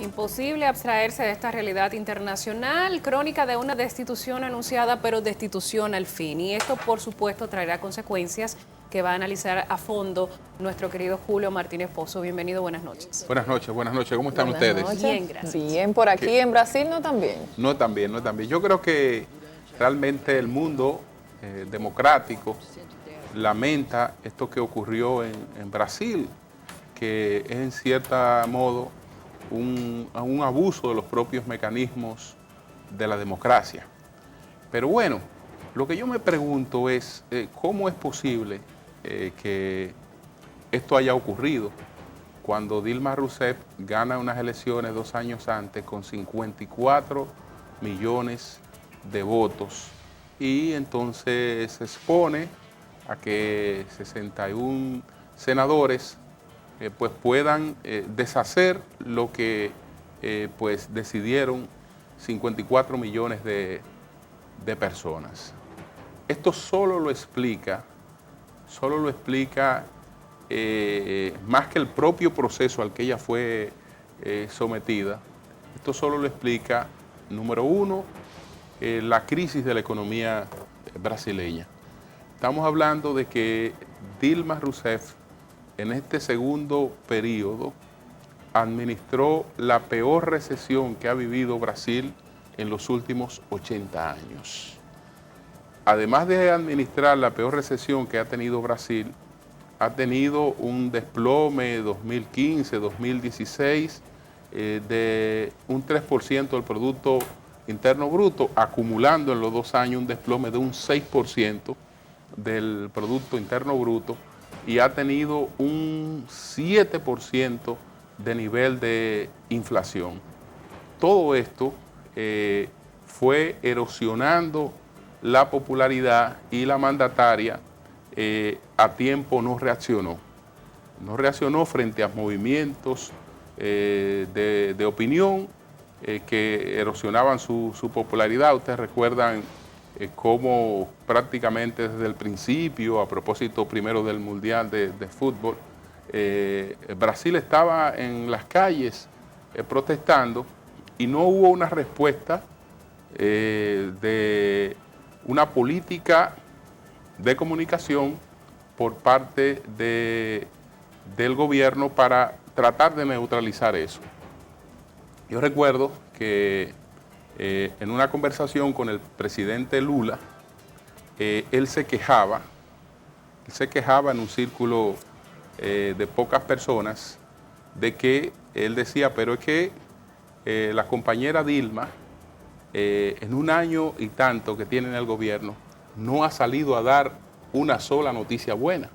Imposible abstraerse de esta realidad internacional, crónica de una destitución anunciada, pero destitución al fin. Y esto, por supuesto, traerá consecuencias que va a analizar a fondo nuestro querido Julio Martínez Pozo. Bienvenido, buenas noches. Buenas noches. ¿Cómo están ustedes? Bien, gracias. Bien, por aquí en Brasil no tan bien. No tan bien. Yo creo que realmente el mundo democrático lamenta esto que ocurrió en Brasil, que es en cierto modo un abuso de los propios mecanismos de la democracia. Pero bueno, lo que yo me pregunto es cómo es posible que esto haya ocurrido cuando Dilma Rousseff gana unas elecciones 2 años antes con 54 millones de votos y entonces se expone a que 61 senadores pues puedan deshacer lo que pues decidieron 54 millones de personas. Esto solo lo explica más que el propio proceso al que ella fue sometida. Esto solo lo explica, número uno, la crisis de la economía brasileña. Estamos hablando de que Dilma Rousseff en este segundo periodo administró la peor recesión que ha vivido Brasil en los últimos 80 años. Además de administrar la peor recesión que ha tenido Brasil, ha tenido un desplome 2015-2016 de un 3% del Producto Interno Bruto, acumulando en los 2 años un desplome de un 6% del Producto Interno Bruto, y ha tenido un 7% de nivel de inflación. Todo esto fue erosionando la popularidad y la mandataria a tiempo no reaccionó. No reaccionó frente a movimientos de opinión que erosionaban su popularidad. Ustedes recuerdan cómo prácticamente desde el principio, a propósito primero del Mundial de Fútbol, Brasil estaba en las calles protestando y no hubo una respuesta de una política de comunicación por parte del gobierno para tratar de neutralizar eso. Yo recuerdo que en una conversación con el presidente Lula, él se quejaba en un círculo de pocas personas, de que él decía, pero es que la compañera Dilma, en 1 año y tanto que tiene en el gobierno, no ha salido a dar una sola noticia buena,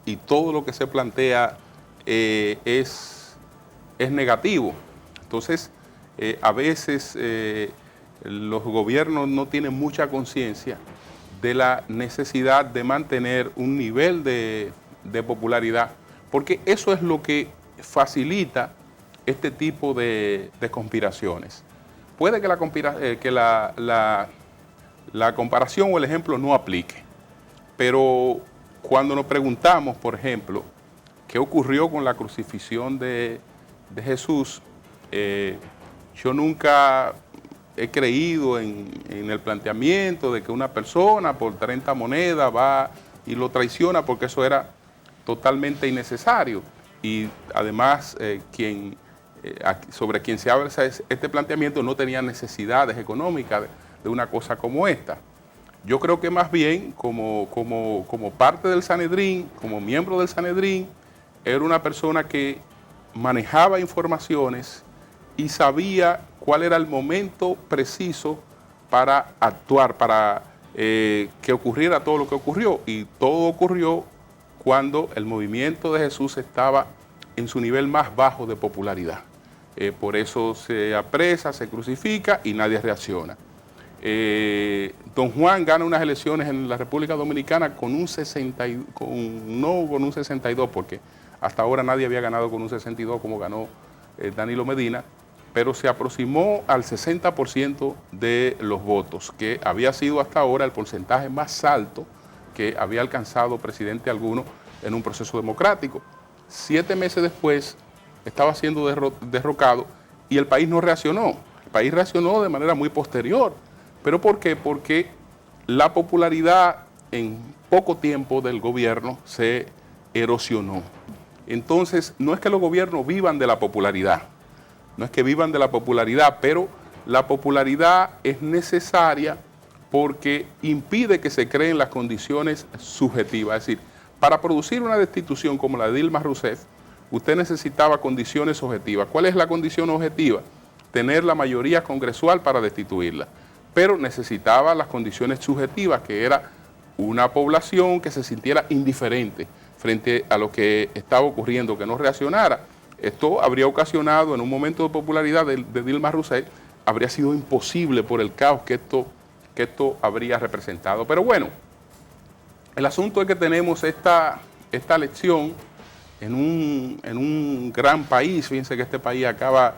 y todo lo que se plantea es negativo. Entonces, a veces los gobiernos no tienen mucha conciencia de la necesidad de mantener un nivel de popularidad, porque eso es lo que facilita este tipo de conspiraciones. Puede que la comparación o el ejemplo no aplique, pero cuando nos preguntamos, por ejemplo, qué ocurrió con la crucifixión de Jesús, yo nunca he creído en el planteamiento de que una persona por 30 monedas va y lo traiciona, porque eso era totalmente innecesario. Y además, sobre quien se habla este planteamiento no tenía necesidades económicas de una cosa como esta. Yo creo que más bien, como parte del Sanedrín, como miembro del Sanedrín, era una persona que manejaba informaciones y sabía cuál era el momento preciso para actuar, para que ocurriera todo lo que ocurrió. Y todo ocurrió cuando el movimiento de Jesús estaba en su nivel más bajo de popularidad. Por eso se apresa, se crucifica y nadie reacciona. Don Juan gana unas elecciones en la República Dominicana con un 62, porque hasta ahora nadie había ganado con un 62 como ganó Danilo Medina, pero se aproximó al 60% de los votos, que había sido hasta ahora el porcentaje más alto que había alcanzado presidente alguno en un proceso democrático. 7 meses después estaba siendo derrocado y el país no reaccionó. El país reaccionó de manera muy posterior. ¿Pero por qué? Porque la popularidad en poco tiempo del gobierno se erosionó. Entonces, no es que los gobiernos vivan de la popularidad, no es que vivan de la popularidad, pero la popularidad es necesaria porque impide que se creen las condiciones subjetivas. Es decir, para producir una destitución como la de Dilma Rousseff, usted necesitaba condiciones objetivas. ¿Cuál es la condición objetiva? Tener la mayoría congresual para destituirla. Pero necesitaba las condiciones subjetivas, que era una población que se sintiera indiferente frente a lo que estaba ocurriendo, que no reaccionara. Esto habría ocasionado, en un momento de popularidad de Dilma Rousseff, habría sido imposible por el caos que esto habría representado. Pero bueno, el asunto es que tenemos esta elección en un gran país. Fíjense que este país acaba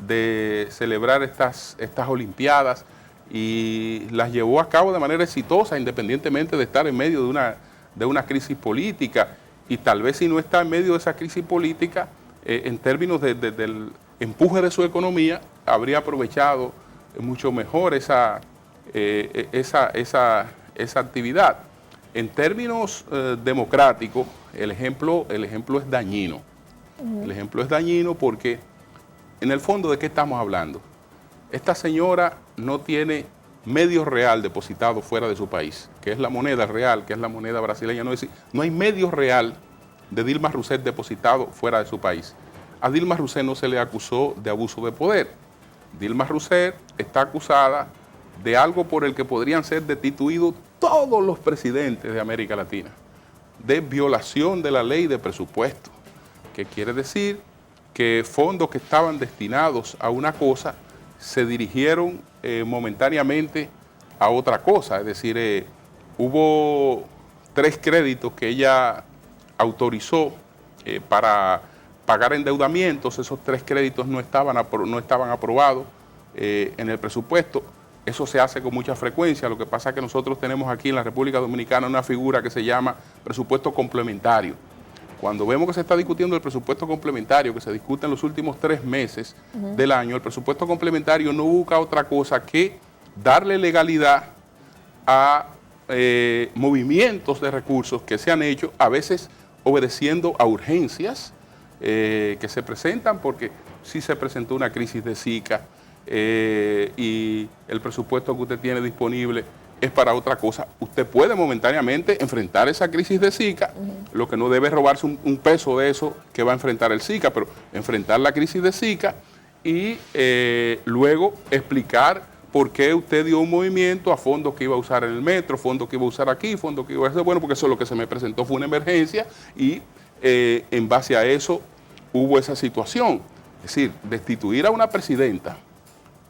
de celebrar estas Olimpiadas y las llevó a cabo de manera exitosa, independientemente de estar en medio de una crisis política. Y tal vez si no está en medio de esa crisis política, en términos del empuje de su economía, habría aprovechado mucho mejor esa actividad. En términos democráticos, el ejemplo es dañino. El ejemplo es dañino porque, en el fondo, ¿de qué estamos hablando? Esta señora no tiene medio real depositado fuera de su país, que es la moneda real, que es la moneda brasileña. No hay medio real de Dilma Rousseff depositado fuera de su país. A Dilma Rousseff no se le acusó de abuso de poder. Dilma Rousseff está acusada de algo por el que podrían ser destituidos todos los presidentes de América Latina, de violación de la ley de presupuesto, que quiere decir que fondos que estaban destinados a una cosa se dirigieron momentáneamente a otra cosa. Es decir, hubo 3 créditos que ella autorizó para pagar endeudamientos. Esos 3 créditos no estaban aprobados en el presupuesto. Eso se hace con mucha frecuencia. Lo que pasa es que nosotros tenemos aquí en la República Dominicana una figura que se llama presupuesto complementario. Cuando vemos que se está discutiendo el presupuesto complementario, que se discute en los últimos 3 meses del año, el presupuesto complementario no busca otra cosa que darle legalidad a movimientos de recursos que se han hecho, a veces obedeciendo a urgencias que se presentan, porque si se presentó una crisis de Zika y el presupuesto que usted tiene disponible es para otra cosa, usted puede momentáneamente enfrentar esa crisis de Zika. Lo que no debe es robarse un peso de eso que va a enfrentar el Zika, pero enfrentar la crisis de Zika y luego explicar por qué usted dio un movimiento a fondos que iba a usar en el metro, fondos que iba a usar aquí, fondos que iba a hacer, bueno, porque eso es lo que se me presentó, fue una emergencia y en base a eso hubo esa situación. Es decir, destituir a una presidenta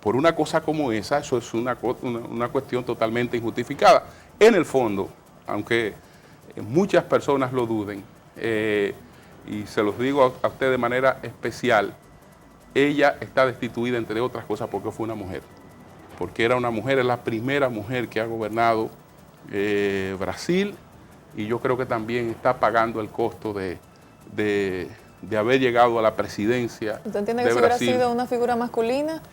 por una cosa como esa, eso es una cuestión totalmente injustificada. En el fondo, aunque muchas personas lo duden, y se los digo a usted de manera especial, ella está destituida, entre otras cosas, porque fue una mujer. Porque era una mujer, es la primera mujer que ha gobernado Brasil, y yo creo que también está pagando el costo de haber llegado a la presidencia. ¿Usted entiende que si hubiera sido una figura masculina,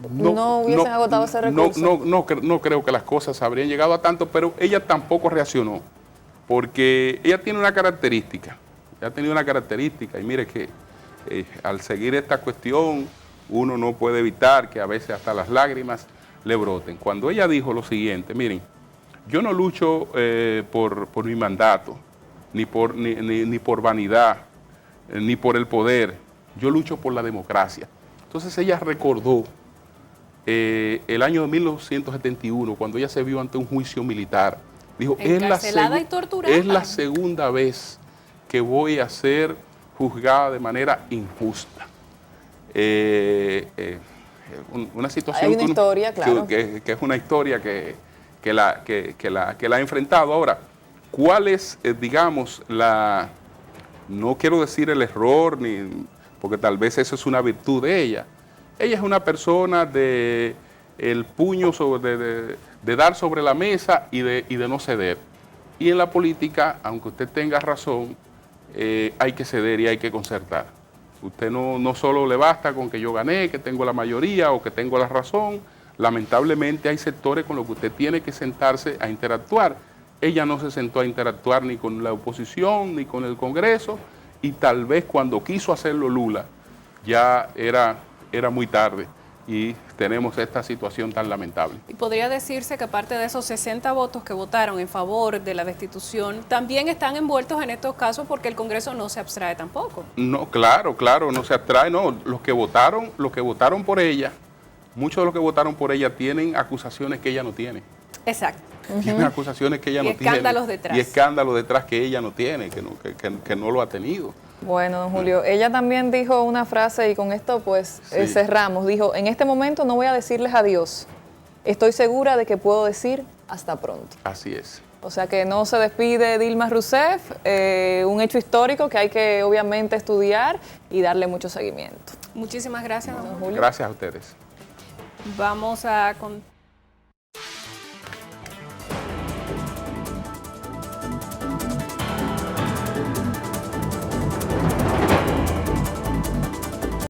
no hubiesen agotado ese recurso? No creo que las cosas habrían llegado a tanto, pero ella tampoco reaccionó, porque ella tiene una característica, y mire que al seguir esta cuestión, uno no puede evitar que a veces hasta las lágrimas le broten. Cuando ella dijo lo siguiente: miren, yo no lucho por mi mandato, ni por vanidad, ni por el poder, yo lucho por la democracia. Entonces ella recordó el año de 1971, cuando ella se vio ante un juicio militar. Dijo, encarcelada y torturada. Es la segunda vez que voy a ser juzgada de manera injusta. Una situación. Hay una historia, claro. Que es una historia que la ha enfrentado. Ahora, ¿cuál es, digamos, no quiero decir el error, porque tal vez eso es una virtud de ella? Ella es una persona de el puño de dar sobre la mesa y de no ceder. Y en la política, aunque usted tenga razón, hay que ceder y hay que concertar. Usted no solo le basta con que yo gané, que tengo la mayoría o que tengo la razón. Lamentablemente hay sectores con los que usted tiene que sentarse a interactuar. Ella no se sentó a interactuar ni con la oposición ni con el Congreso, y tal vez cuando quiso hacerlo Lula ya era muy tarde y tenemos esta situación tan lamentable. Y podría decirse que aparte de esos 60 votos que votaron en favor de la destitución, también están envueltos en estos casos porque el Congreso no se abstrae tampoco. No, claro, no se abstrae, no. Los que votaron por ella, muchos de los que votaron por ella tienen acusaciones que ella no tiene. Exacto. Tienen acusaciones que ella no tiene. Y escándalos detrás. Y escándalos detrás que ella no tiene, que no lo ha tenido. Bueno, don Julio, ella también dijo una frase y con esto pues Sí. cerramos. Dijo, en este momento no voy a decirles adiós. Estoy segura de que puedo decir hasta pronto. Así es. O sea que no se despide Dilma Rousseff, un hecho histórico que hay que obviamente estudiar y darle mucho seguimiento. Muchísimas gracias, don Julio. Gracias a ustedes. Vamos a...